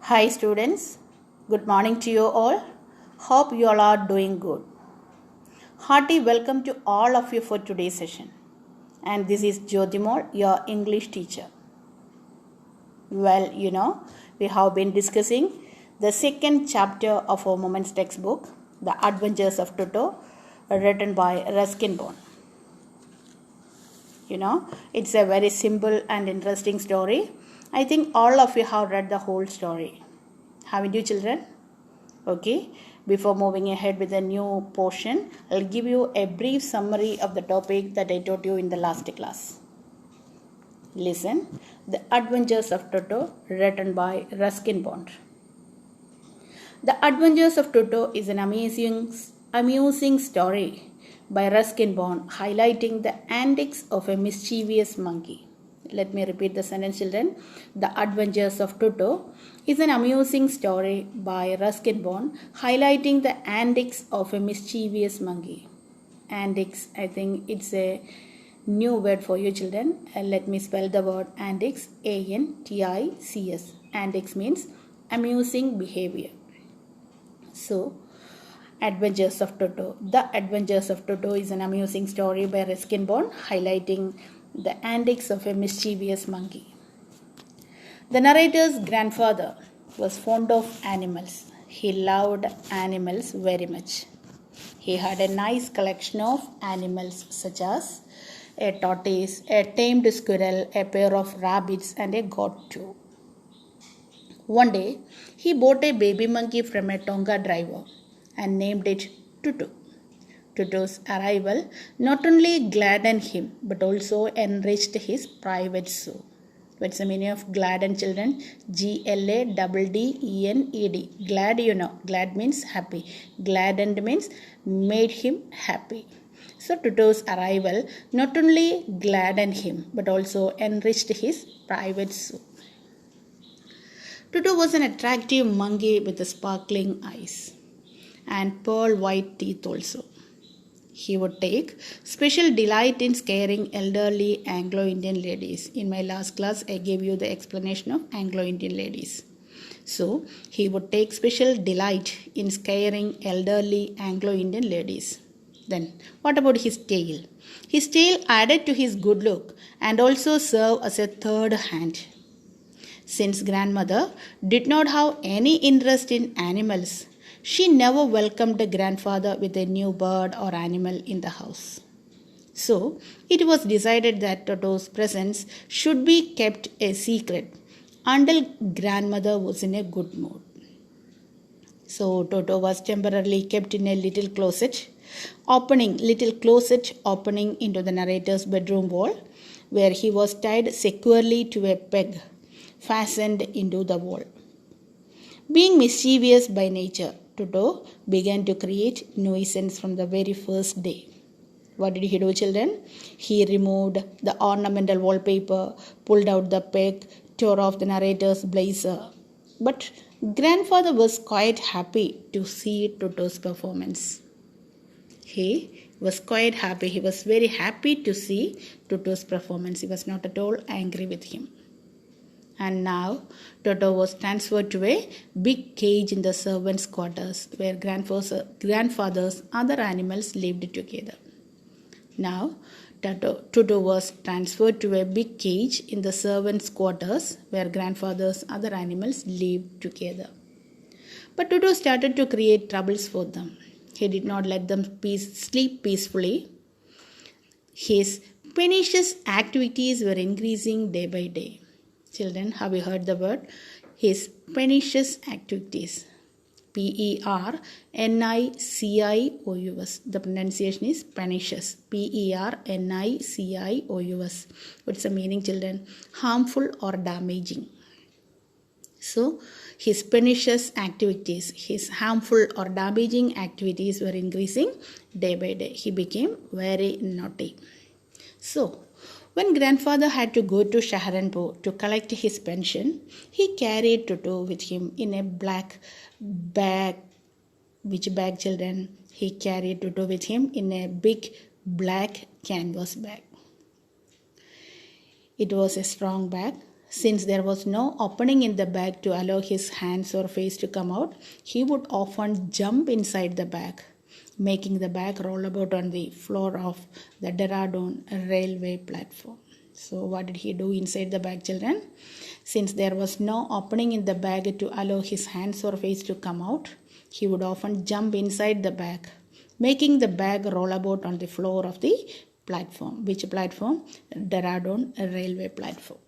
Hi students, good morning to you all. Hope you all are doing good. Hearty welcome to all of you for today's session. And this is Jyotimol, your English teacher. Well, we have been discussing the second chapter of our Moments textbook, The Adventures of Toto, written by Ruskin Bond. It's a very simple and interesting story. I think all of you have read the whole story. Haven't you, children? Okay, before moving ahead with a new portion, I'll give you a brief summary of the topic that I taught you in the last class. Listen, The Adventures of Toto, written by Ruskin Bond. The Adventures of Toto is an amusing story by Ruskin Bond highlighting the antics of a mischievous monkey. Let me repeat the sentence, children. The Adventures of Toto is an amusing story by Ruskin Bond highlighting the antics of a mischievous monkey. Antics, I think it's a new word for you, children. Let me spell the word antics. A-N-T-I-C-S. Antics means amusing behavior. So, Adventures of Toto. The Adventures of Toto is an amusing story by Ruskin Bond highlighting the antics of a mischievous monkey. The narrator's grandfather was fond of animals. He loved animals very much. He had a nice collection of animals such as a tortoise, a tamed squirrel, a pair of rabbits, and a goat too. One day, he bought a baby monkey from a Tonga driver and named it Tutu. Tutu's arrival not only gladdened him but also enriched his private zoo. What's the meaning of gladdened, children? Gladdened. Glad, glad means happy. Gladdened means made him happy. So Tutu's arrival not only gladdened him but also enriched his private zoo. Tutu was an attractive monkey with sparkling eyes and pearl white teeth also. He would take special delight in scaring elderly Anglo-Indian ladies. In my last class, I gave you the explanation of Anglo-Indian ladies. So, he would take special delight in scaring elderly Anglo-Indian ladies. Then, what about his tail? His tail added to his good look and also served as a third hand. Since grandmother did not have any interest in animals, she never welcomed the grandfather with a new bird or animal in the house. So, it was decided that Toto's presence should be kept a secret until grandmother was in a good mood. So, Toto was temporarily kept in a little closet opening into the narrator's bedroom wall, where he was tied securely to a peg fastened into the wall. Being mischievous by nature, Toto began to create nuisance from the very first day. What did he do, children? He removed the ornamental wallpaper, pulled out the peg, tore off the narrator's blazer. But grandfather was quite happy to see Toto's performance. He was quite happy. He was very happy to see Toto's performance. He was not at all angry with him. And now Toto was transferred to a big cage in the servants' quarters where grandfather's other animals lived together. Now Toto was transferred to a big cage in the servants' quarters where grandfather's other animals lived together. But Toto started to create troubles for them. He did not let them sleep peacefully. His pernicious activities were increasing day by day. Children, have you heard the word? His pernicious activities. P-E-R-N-I-C-I-O-U-S. The pronunciation is pernicious. P-E-R-N-I-C-I-O-U-S. What's the meaning, children? Harmful or damaging. So, his pernicious activities, his harmful or damaging activities were increasing day by day. He became very naughty. So, when grandfather had to go to Saharanpur to collect his pension, he carried Toto with him in a black bag. Which bag, children? He carried Toto with him in a big black canvas bag. It was a strong bag Since there was no opening in the bag to allow his hands or face to come out, he would often jump inside the bag, making the bag roll about on the floor of the Dehradun railway platform. So, what did he do inside the bag, children? Since there was no opening in the bag to allow his hands or face to come out, he would often jump inside the bag, making the bag roll about on the floor of the platform. Which platform? Dehradun railway platform.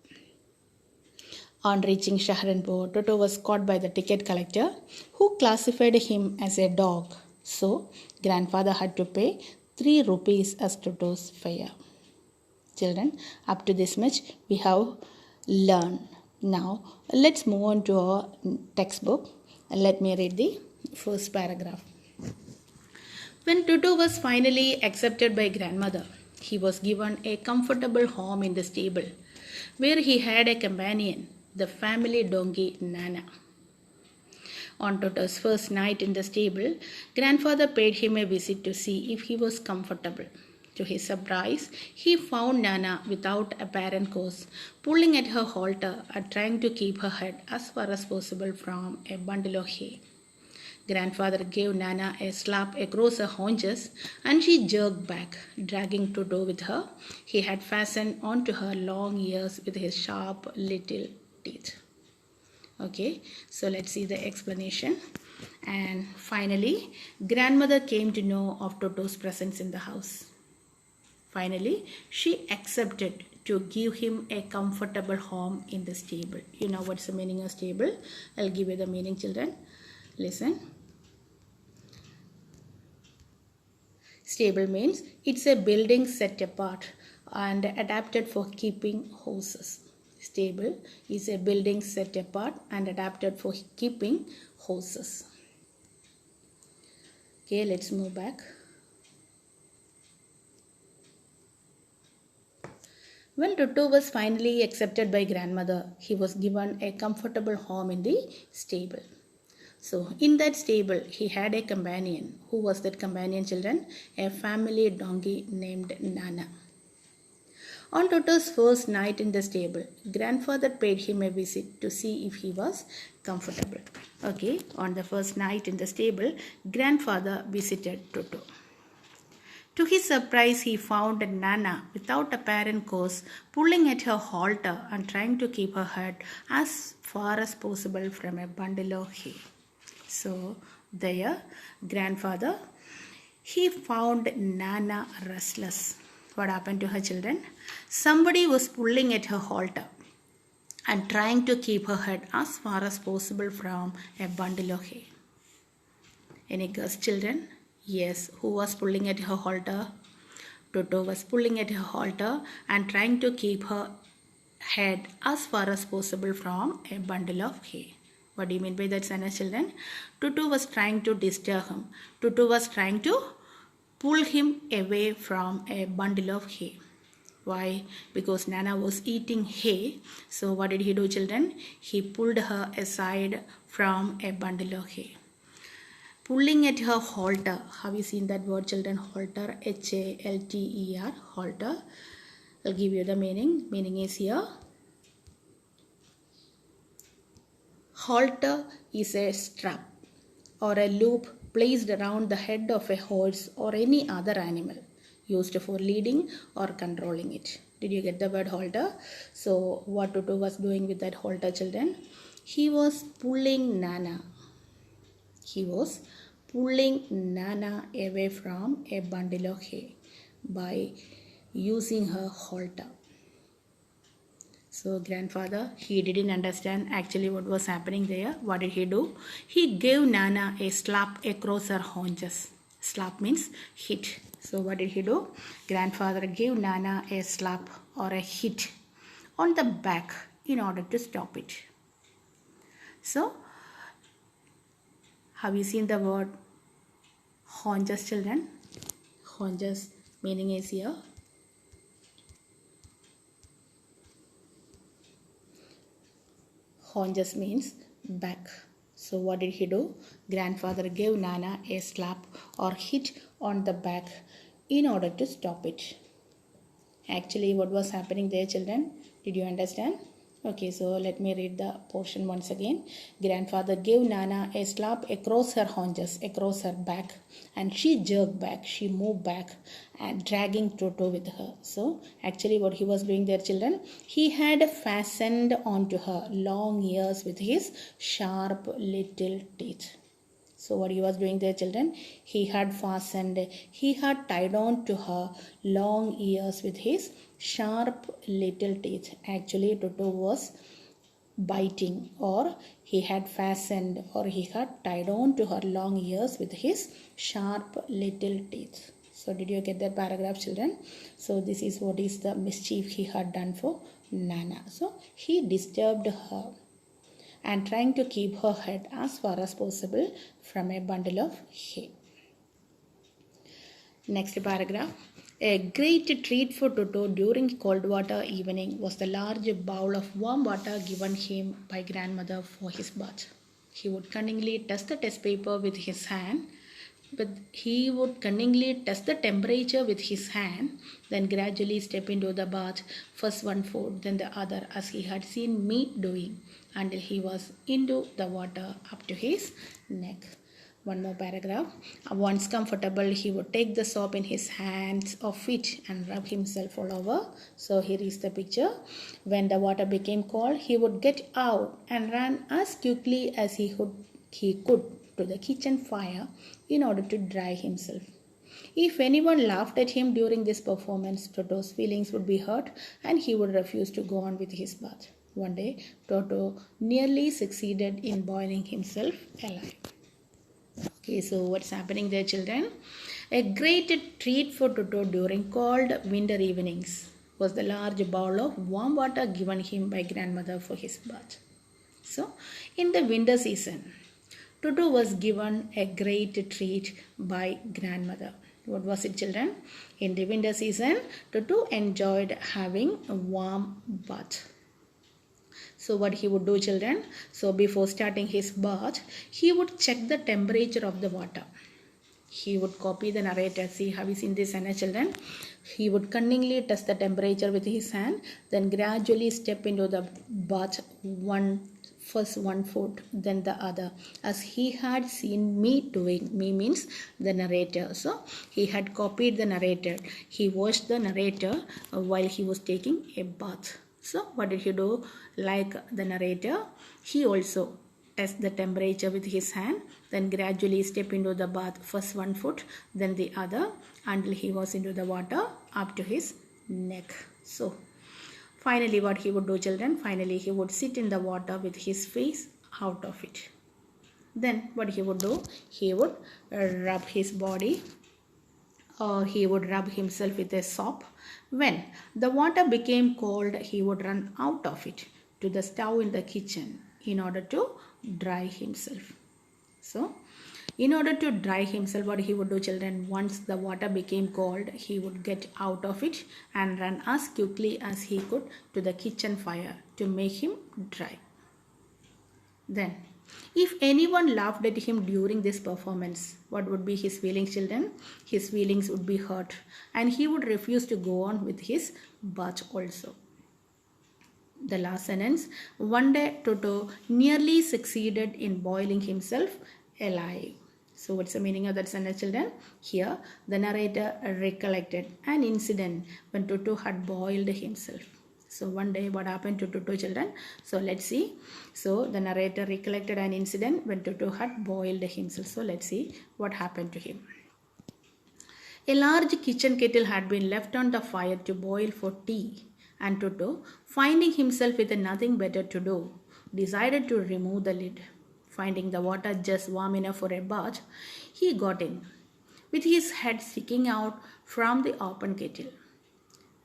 On reaching Saharanpur, Toto was caught by the ticket collector, who classified him as a dog. So, grandfather had to pay 3 rupees as Toto's fare. Children, up to this much we have learned. Now, let's move on to our textbook. Let me read the first paragraph. When Toto was finally accepted by grandmother, he was given a comfortable home in the stable, where he had a companion, the family donkey Nana. On Toto's first night in the stable, grandfather paid him a visit to see if he was comfortable. To his surprise, he found Nana without apparent cause, pulling at her halter and trying to keep her head as far as possible from a bundle of hay. Grandfather gave Nana a slap across her haunches and she jerked back, dragging Toto with her. He had fastened onto her long ears with his sharp little teeth. Okay, so let's see the explanation. And finally, grandmother came to know of Toto's presence in the house. Finally, she accepted to give him a comfortable home in the stable. You know what's the meaning of stable? I'll give you the meaning, children. Listen. Stable means it's a building set apart and adapted for keeping horses. Stable is a building set apart and adapted for keeping horses. Okay, let's move back. When Toto was finally accepted by grandmother, he was given a comfortable home in the stable. So, in that stable, he had a companion. Who was that companion, children? A family donkey named Nana. On Toto's first night in the stable, grandfather paid him a visit to see if he was comfortable. Okay, on the first night in the stable, grandfather visited Toto. To his surprise, he found Nana without apparent cause, pulling at her halter and trying to keep her head as far as possible from a bundle of hay. So, there, grandfather, he found Nana restless. What happened to her, children? Somebody was pulling at her halter and trying to keep her head as far as possible from a bundle of hay. Any guess, children? Yes, who was pulling at her halter? Toto was pulling at her halter and trying to keep her head as far as possible from a bundle of hay. What do you mean by that, sentence, children? Toto was trying to disturb him. Toto was trying to pull him away from a bundle of hay. Why? Because Nana was eating hay. So what did he do, children? He pulled her aside from a bundle of hay. Pulling at her halter. Have you seen that word, children? Halter, H-A-L-T-E-R, halter. I'll give you the meaning. Meaning is here. Halter is a strap or a loop placed around the head of a horse or any other animal, used for leading or controlling it. Did you get the word halter? So what Toto was doing with that halter, children? He was pulling Nana. He was pulling Nana away from a bundle of hay by using her halter. So grandfather, he didn't understand actually what was happening there. What did he do? He gave Nana a slap across her haunches. Slap means hit. So what did he do? Grandfather gave Nana a slap or a hit on the back in order to stop it. So, have you seen the word haunches, children? Haunches meaning is here. Haunches means back. So what did he do? Grandfather gave Nana a slap or hit on the back in order to stop it. Actually, what was happening there, children? Did you understand? Okay, so let me read the portion once again. Grandfather gave Nana a slap across her haunches, across her back, and she jerked back, she moved back, and dragging Toto with her. So, actually, what he was doing there, children, he had fastened onto her long ears with his sharp little teeth. So what he was doing there, children, he had tied on to her long ears with his sharp little teeth. Actually, Toto was biting, or he had fastened, or he had tied on to her long ears with his sharp little teeth. So did you get that paragraph, children? So this is what is the mischief he had done for Nana. So he disturbed her and trying to keep her head as far as possible from a bundle of hay. Next paragraph. A great treat for Toto during cold water evening was the large bowl of warm water given him by grandmother for his bath. He would cunningly test the test paper with his hand, but he would cunningly test the temperature with his hand, then gradually step into the bath, first one foot, then the other, as he had seen me doing, until he was into the water up to his neck. One more paragraph. Once comfortable, he would take the soap in his hands or feet and rub himself all over. So here is the picture. When the water became cold, he would get out and run as quickly as he could to the kitchen fire in order to dry himself. If anyone laughed at him during this performance, Toto's feelings would be hurt and he would refuse to go on with his bath. One day, Toto nearly succeeded in boiling himself alive. Okay, so what's happening there, children? A great treat for Toto during cold winter evenings was the large bowl of warm water given him by grandmother for his bath. So, in the winter season, Toto was given a great treat by grandmother. What was it, children? In the winter season, Toto enjoyed having a warm bath. So what he would do, children? So before starting his bath, he would check the temperature of the water. He would copy the narrator. See, have you seen this, children? He would cunningly test the temperature with his hand, then gradually step into the bath, first one foot, then the other, as he had seen me doing. Me means the narrator. So he had copied the narrator. He watched the narrator while he was taking a bath. So what did he do? Like the narrator, he also test the temperature with his hand, then gradually step into the bath, first one foot, then the other, until he was into the water up to his neck. So finally what he would do, children? Finally he would sit in the water with his face out of it. Then what he would do? He would rub his body, or he would rub himself with a soap. When the water became cold, he would run out of it to the stove in the kitchen in order to dry himself. So, in order to dry himself, what he would do, children? Once the water became cold, he would get out of it and run as quickly as he could to the kitchen fire to make him dry. Then, if anyone laughed at him during this performance, what would be his feelings, children? His feelings would be hurt and he would refuse to go on with his bath also. The last sentence. One day Toto nearly succeeded in boiling himself alive. So what's the meaning of that sentence, children? Here the narrator recollected an incident when Toto had boiled himself. So one day what happened to Toto, children? So let's see. So the narrator recollected an incident when Toto had boiled himself. So let's see what happened to him. A large kitchen kettle had been left on the fire to boil for tea, and Toto, finding himself with nothing better to do, decided to remove the lid. Finding the water just warm enough for a bath, he got in, with his head sticking out from the open kettle.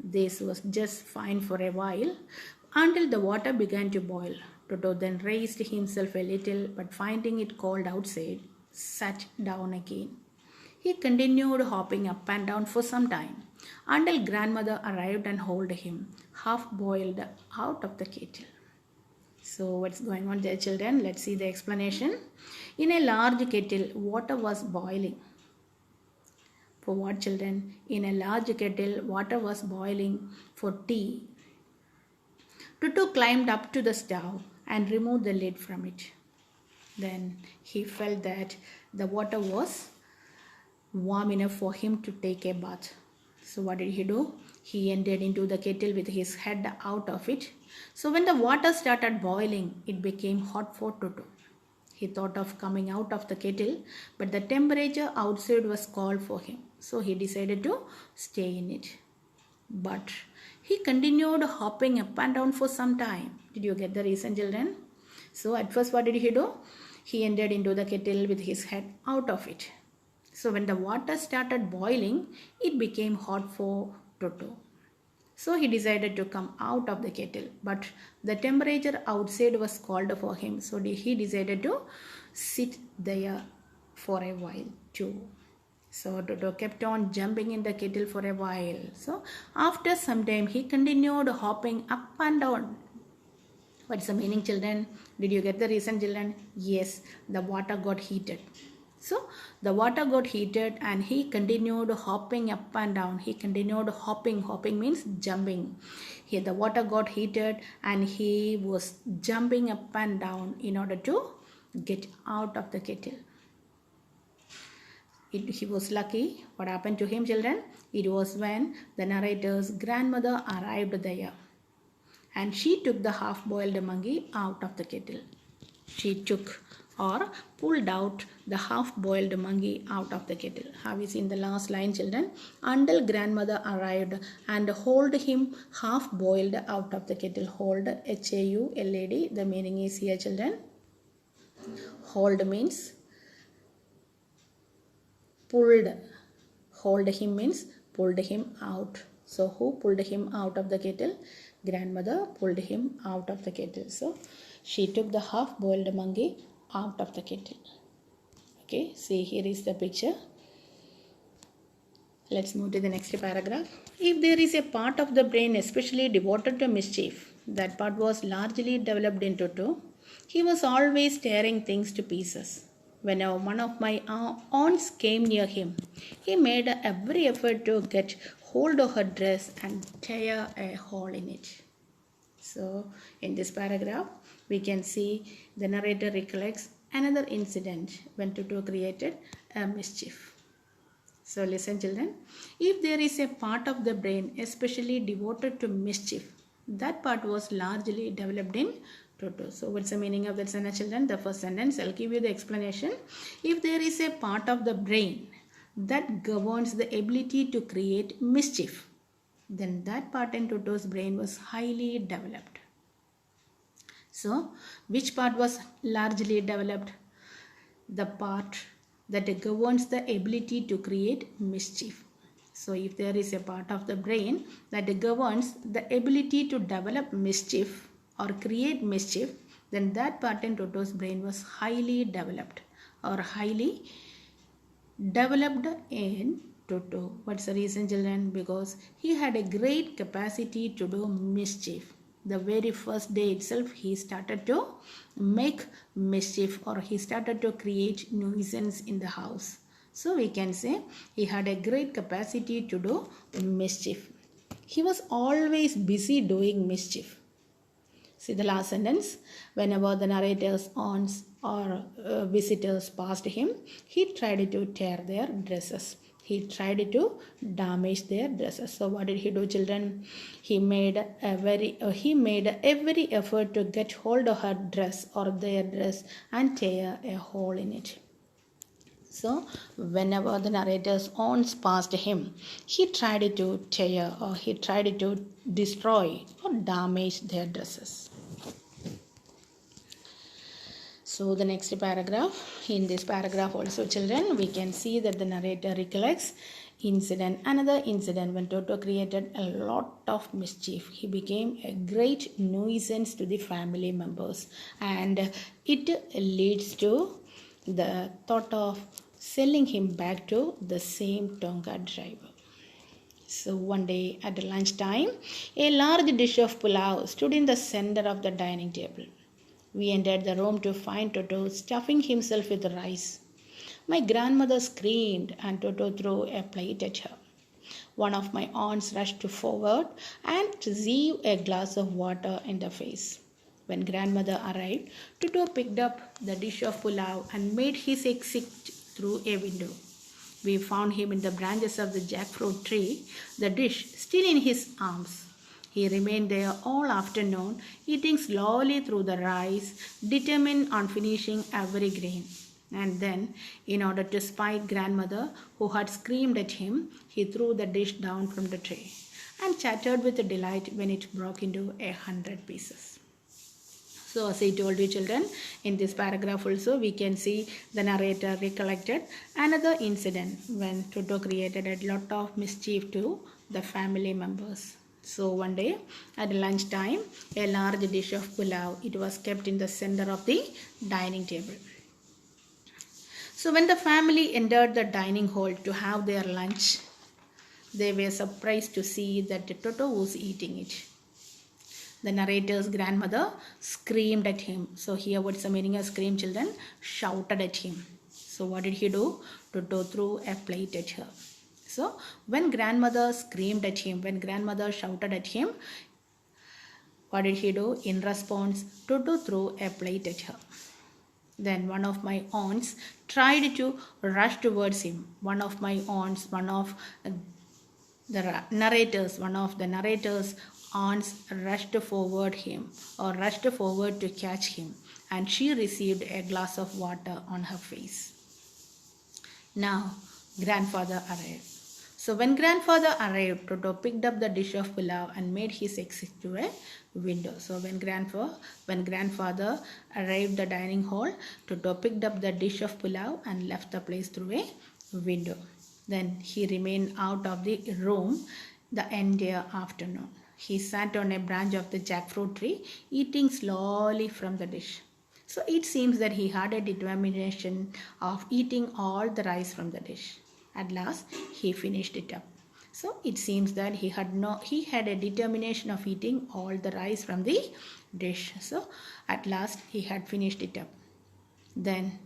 This was just fine for a while, until the water began to boil. Toto then raised himself a little, but finding it cold outside, sat down again. He continued hopping up and down for some time, until grandmother arrived and hauled him, half boiled, out of the kettle. So what's going on there, children? Let's see the explanation. In a large kettle, water was boiling. For what, children? In a large kettle, water was boiling for tea. Toto climbed up to the stove and removed the lid from it. Then he felt that the water was warm enough for him to take a bath. So what did he do? He entered into the kettle with his head out of it. So when the water started boiling, it became hot for Toto. He thought of coming out of the kettle, but the temperature outside was cold for him. So he decided to stay in it. But he continued hopping up and down for some time. Did you get the reason, children? So at first, what did he do? He entered into the kettle with his head out of it. So when the water started boiling, it became hot for Toto. So he decided to come out of the kettle, but the temperature outside was cold for him. So he decided to sit there for a while too. So Toto kept on jumping in the kettle for a while. So after some time, he continued hopping up and down. What's the meaning, children? Did you get the reason, children? Yes, the water got heated. So the water got heated and he continued hopping up and down. He continued hopping. Hopping means jumping. Here the water got heated and he was jumping up and down in order to get out of the kettle. He was lucky. What happened to him, children? It was when the narrator's grandmother arrived there. And she took the half-boiled monkey out of the kettle. She took or pulled out the half-boiled monkey out of the kettle. Have you seen the last line, children? Until grandmother arrived and hauled him half-boiled out of the kettle. Hauled, H-A-U-L-A-D. The meaning is here, children. Hauled means pulled. Hauled him means pulled him out. So who pulled him out of the kettle? Grandmother pulled him out of the kettle. So she took the half-boiled monkey out of the kettle. Okay, see, here is the picture. Let's move to the next paragraph. If there is a part of the brain especially devoted to mischief, that part was largely developed in Toto. He was always tearing things to pieces. Whenever one of my aunts came near him, he made every effort to get hold of her dress and tear a hole in it. So in this paragraph, we can see the narrator recollects another incident when Toto created a mischief. So listen, children. If there is a part of the brain especially devoted to mischief, that part was largely developed in Toto. So what's the meaning of that sentence, children? The first sentence, I'll give you the explanation. If there is a part of the brain that governs the ability to create mischief, then that part in Toto's brain was highly developed. So, which part was largely developed? The part that governs the ability to create mischief. So, if there is a part of the brain that governs the ability to develop mischief or create mischief, then that part in Toto's brain was highly developed or highly developed in Toto. What's the reason, children? Because he had a great capacity to do mischief. The very first day itself, he started to make mischief or he started to create nuisance in the house. So we can say he had a great capacity to do mischief. He was always busy doing mischief. See the last sentence. Whenever the narrator's aunts or visitors passed him, he tried to tear their dresses. He tried to damage their dresses. So what did he do, children? He made every effort to get hold of her dress or their dress and tear a hole in it. So whenever the narrator's aunts passed him, he tried to tear or he tried to destroy or damage their dresses. So the next paragraph, in this paragraph also, children, we can see that the narrator recollects another incident when Toto created a lot of mischief. He became a great nuisance to the family members and it leads to the thought of selling him back to the same Tonga driver. So one day at lunchtime, a large dish of pulao stood in the center of the dining table. We entered the room to find Toto stuffing himself with rice. My grandmother screamed and Toto threw a plate at her. One of my aunts rushed forward and received a glass of water in the face. When grandmother arrived, Toto picked up the dish of pulao and made his exit through a window. We found him in the branches of the jackfruit tree, the dish still in his arms. He remained there all afternoon, eating slowly through the rice, determined on finishing every grain. And then, in order to spite grandmother, who had screamed at him, he threw the dish down from the tray and chattered with delight when it broke into 100 pieces. So as I told you children, in this paragraph also we can see the narrator recollected another incident when Toto created a lot of mischief to the family members. So one day at lunchtime, a large dish of pulao, it was kept in the center of the dining table. So when the family entered the dining hall to have their lunch, they were surprised to see that Toto was eating it. The narrator's grandmother screamed at him. So here what's the meaning of scream, children? Shouted at him. So what did he do? Toto threw a plate at her. So when grandmother screamed at him, when grandmother shouted at him, what did he do? In response, Toto threw a plate at her. Then one of my aunts tried to rush towards him. One of the narrator's aunts rushed forward to catch him, and she received a glass of water on her face. Now grandfather arrived. So when grandfather arrived, Toto picked up the dish of pulao and made his exit to a window. So when grandfather arrived the dining hall, Toto picked up the dish of pulao and left the place through a window. Then he remained out of the room the entire afternoon. He sat on a branch of the jackfruit tree, eating slowly from the dish. So it seems that he had a determination of eating all the rice from the dish. At last, he finished it up. So it seems that he had a determination of eating all the rice from the dish. So at last, he had finished it up. Then,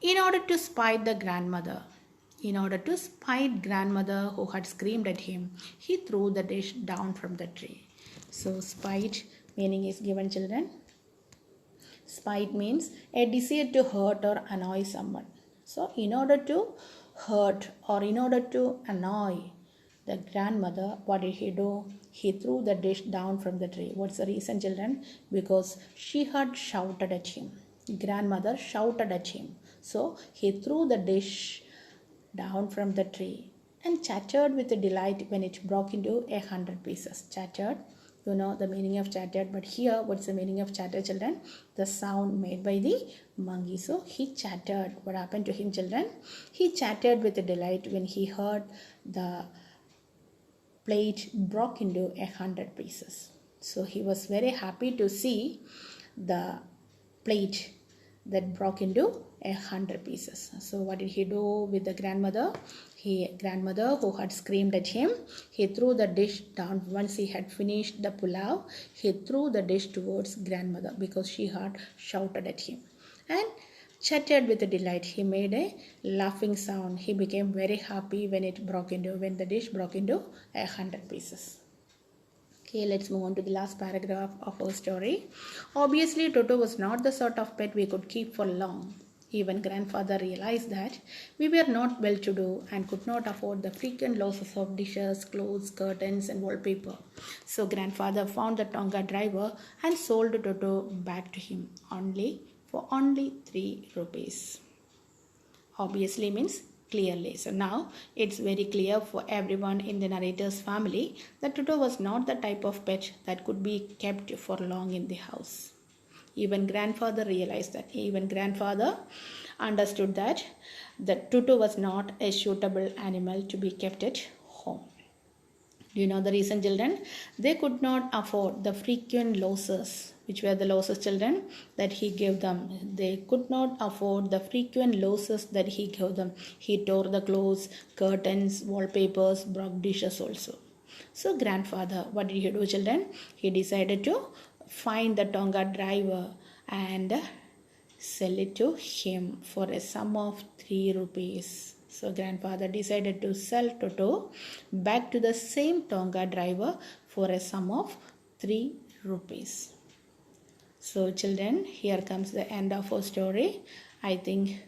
in order to spite grandmother who had screamed at him, he threw the dish down from the tree. So spite meaning is given, children. Spite means a desire to hurt or annoy someone. So in order to hurt or in order to annoy the grandmother, what did he do? He threw the dish down from the tree. What's the reason, children? Because she had shouted at him. Grandmother shouted at him. So he threw the dish down from the tree and chattered with delight when it broke into 100 pieces. Chattered, you know the meaning of chattered, but here what's the meaning of chatter, children? The sound made by the monkey. So he chattered. What happened to him, children? He chattered with delight when he heard the plate broke into 100 pieces. So he was very happy to see the plate that broke into 100 pieces. So what did he do with the grandmother? Grandmother who had screamed at him, he threw the dish down. Once he had finished the pulao, he threw the dish towards grandmother because she had shouted at him and chattered with delight. He made a laughing sound. He became very happy when the dish broke into 100 pieces. Okay, let's move on to the last paragraph of our story. Obviously, Toto was not the sort of pet we could keep for long. Even grandfather realized that we were not well-to-do and could not afford the frequent losses of dishes, clothes, curtains and wallpaper. So grandfather found the Tonga driver and sold Toto back to him for only 3 rupees. Obviously means clearly. So now it's very clear for everyone in the narrator's family that Toto was not the type of pet that could be kept for long in the house. Even grandfather realized that. Even grandfather understood that Toto was not a suitable animal to be kept at home. Do you know the reason, children? They could not afford the frequent losses. Which were the losses, children? That he gave them. They could not afford the frequent losses that he gave them. He tore the clothes, curtains, wallpapers, broke dishes also. So grandfather, what did he do, children? He decided to find the Tonga driver and sell it to him for a sum of 3 rupees. So grandfather decided to sell Toto back to the same Tonga driver for a sum of 3 rupees. So children, here comes the end of our story. I think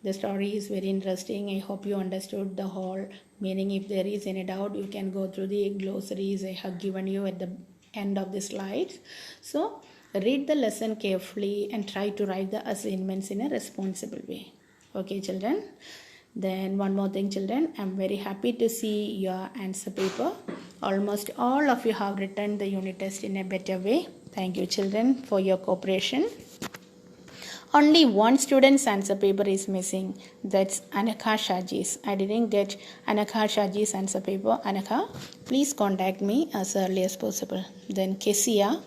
the story is very interesting. I hope you understood the whole meaning. If there is any doubt, you can go through the glossaries I have given you at the end of the slides. So read the lesson carefully and try to write the assignments in a responsible way. Okay children. Then one more thing children, I'm very happy to see your answer paper. Almost all of you have written the unit test in a better way. Thank you children for your cooperation. Only one student's answer paper is missing. That's Anakha Shaji's. I didn't get Anakha Shaji's answer paper. Anakha, please contact me as early as possible. Then Kesia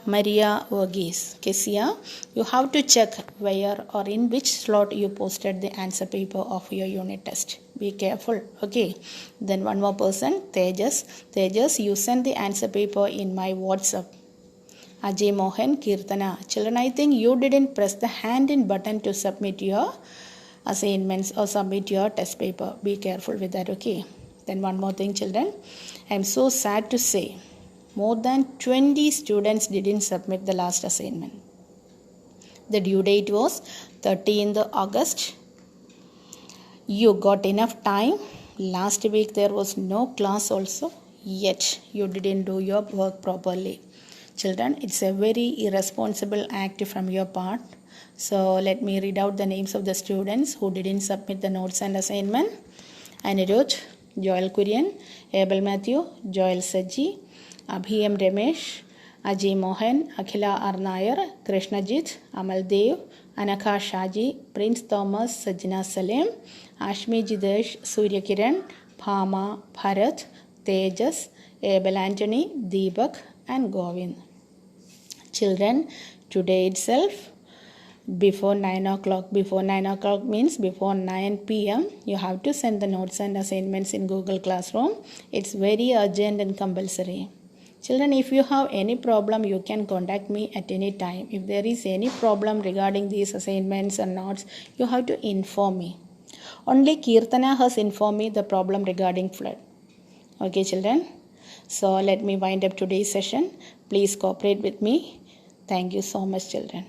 Maria Verghese. Kesia, you have to check where or in which slot you posted the answer paper of your unit test. Be careful, okay? Then one more person, Tejas, you send the answer paper in my WhatsApp. Ajay Mohan Kirtana. Children, I think you didn't press the hand in button to submit your assignments or submit your test paper. Be careful with that, okay? Then one more thing children, I'm so sad to say more than 20 students didn't submit the last assignment. The due date was 13th August. You got enough time. Last week there was no class also, yet you didn't do your work properly. Children, it's a very irresponsible act from your part. So let me read out the names of the students who didn't submit the notes and assignment. Anirudh, Joel Kurian, Abel Matthew, Joel Saji, Abhiyam Ramesh, Ajay Mohan, Akhila Arnayar, Krishnajit, Amal Dev, Anakha Shaji, Prince Thomas, Sajna Salem, Ashmi Jidesh, Surya Kiran, Phama, Bharat, Tejas, Abel Anthony, Deepak and Govind. Children, today itself before 9 o'clock means before 9 p.m. you have to send the notes and assignments in Google Classroom. It's very urgent and compulsory. Children, if you have any problem, you can contact me at any time. If there is any problem regarding these assignments or notes, you have to inform me. Only Kirtana has informed me the problem regarding flood. Okay children, so let me wind up today's session. Please cooperate with me. Thank you so much children.